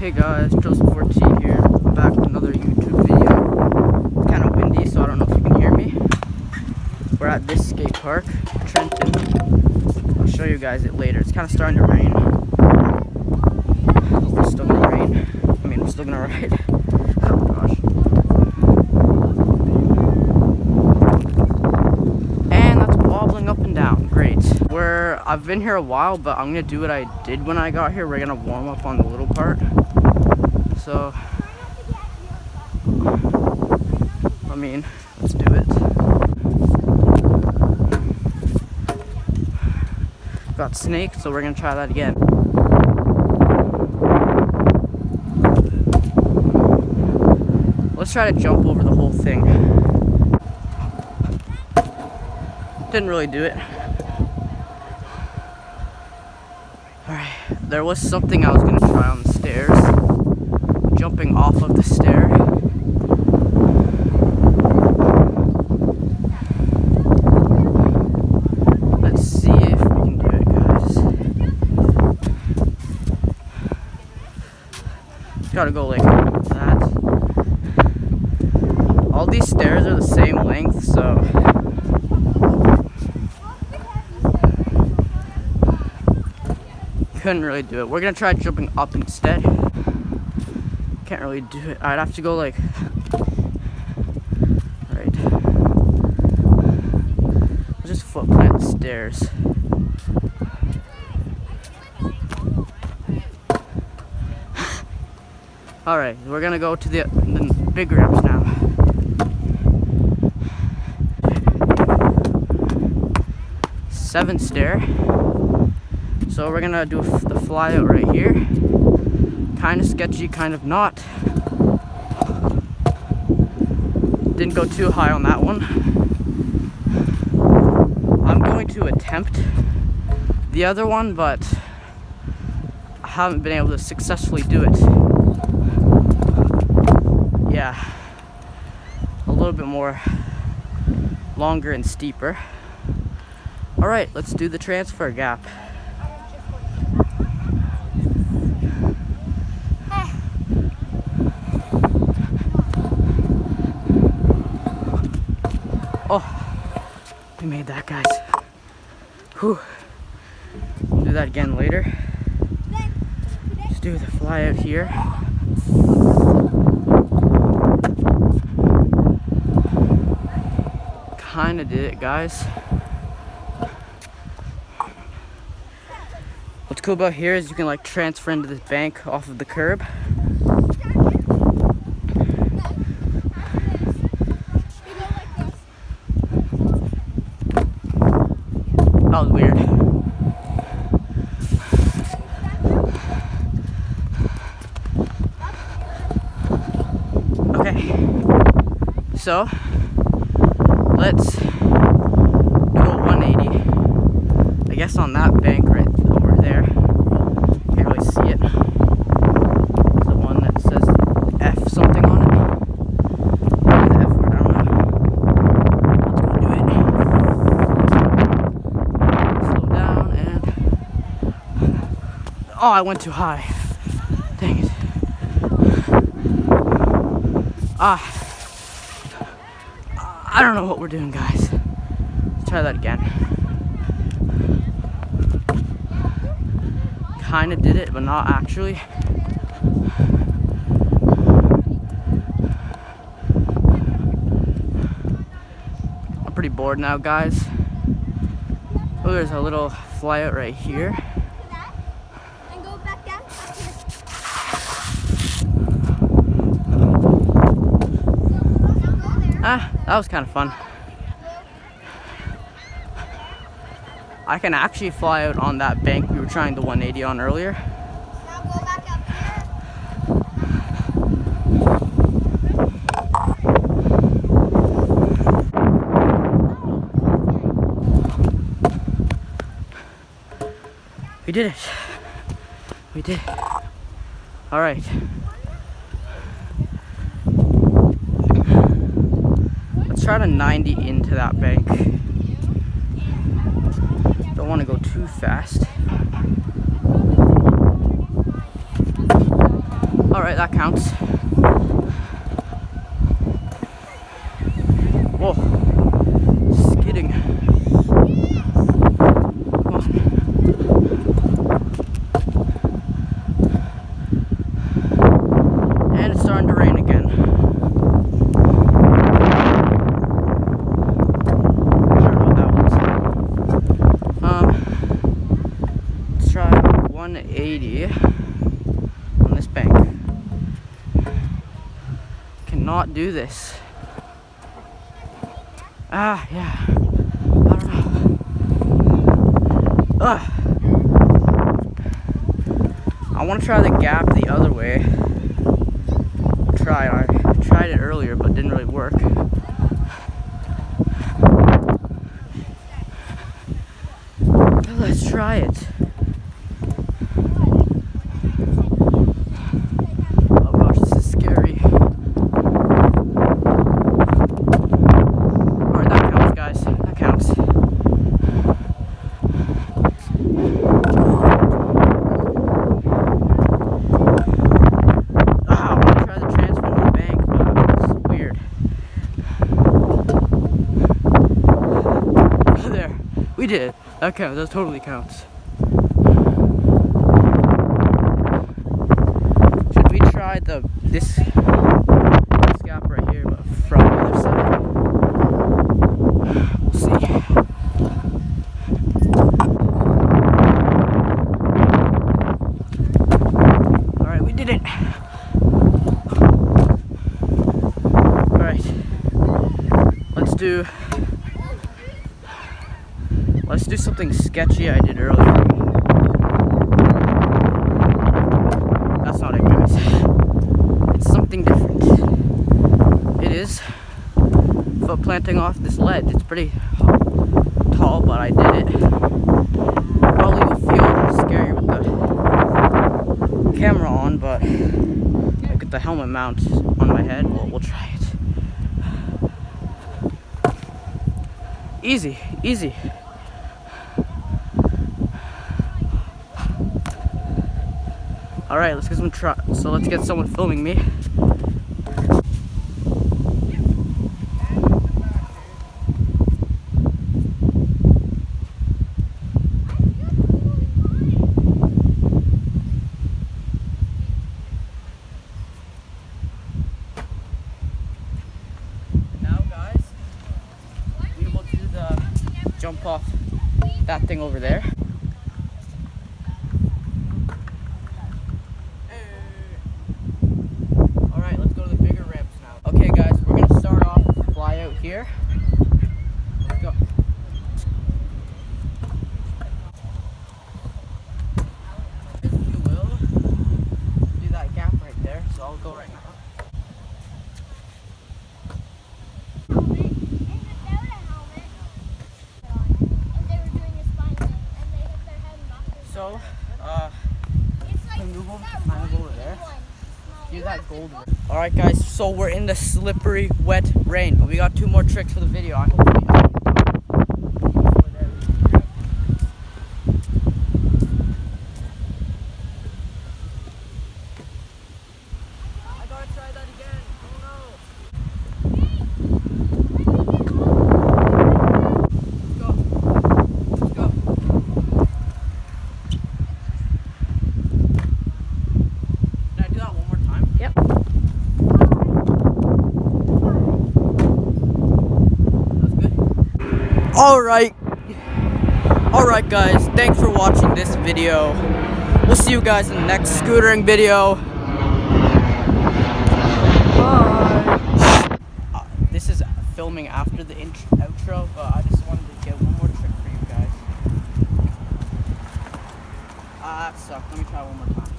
Hey guys, Joseph14 here. I'm back with another YouTube video. It's kind of windy, so I don't know if you can hear me. We're at this skate park, Trenton. I'll show you guys it later. It's kind of starting to rain. It's still gonna rain. I mean, we're still gonna ride. Oh gosh. And that's wobbling up and down. Great. I've been here a while, but I'm gonna do what I did when I got here. We're gonna warm up on the little part. So, I mean, let's do it. Got snake, so we're gonna try that again. Let's try to jump over the whole thing. Didn't really do it. Alright, there was something I was gonna try on the stairs. Jumping off of the stair. Let's see if we can do it, guys. Gotta go like that. All these stairs are the same length, so couldn't really do it. We're gonna try jumping up instead. Can't really do it. I'd have to go like right. I'll just foot plant the stairs. Alright, we're gonna go to the big ramps now. Seventh stair. So we're gonna do the fly out right here. Kind of sketchy, kind of not. Didn't go too high on that one. I'm going to attempt the other one, but I haven't been able to successfully do it. Yeah, a little bit more longer and steeper. All right, let's do the transfer gap. Oh, we made that, guys. Whew. We'll do that again later. Just do the fly out here. Kinda did it, guys. What's cool about here is you can like transfer into this bank off of the curb. That was weird. Okay, so let's do a 180. I guess on that bank right over there. Can't really see it. It's the one that says F something on it. Maybe the F word, I don't know. Let's go do it. Slow down and... Oh, I went too high. Dang it. I don't know what we're doing, guys. Let's try that again. Kinda did it, but not actually. I'm pretty bored now, guys. Oh, there's a little fly out right here. That was kind of fun. I can actually fly out on that bank we were trying the 180 on earlier. Now go back up here. We did it. We did. All right. Let's try to 90 into that bank. Don't want to go too fast. Alright, that counts. Whoa. Skidding. Come on. And it's starting to rain again. I don't know what that was. Let's try 180 on this bank. Cannot do this. Ah, yeah. I don't know. Ugh. I want to try the gap the other way. I tried it earlier, but didn't really work. Let's try it. Oh gosh, this is scary. Alright, that counts, guys. That counts. We did. That counts. That totally counts. Should we try this gap right here, but from the other side? We'll see. All right, we did it. All right. Let's do something sketchy I did earlier. That's not it, guys. It's something different. It is foot planting off this ledge. It's pretty tall, but I did it. Probably will feel scary with the camera on, but look at the helmet mount on my head. We'll try it. Easy, easy. All right, let's get let's get someone filming me. Now, guys, we will do the jump off that thing over there. Here. Let's go. We will do that gap right there, so I'll go right now. So, move over there. Do that gold one. Alright guys, so we're in the slippery, wet rain, but we got 2 more tricks for the video. I gotta try that again. Oh no. Let's go. Can I do that one more time? Yep. Alright guys, thanks for watching this video. We'll see you guys in the next scootering video. Bye. This is filming after the outro, but I just wanted to get one more trick for you guys. That sucked. Let me try one more time.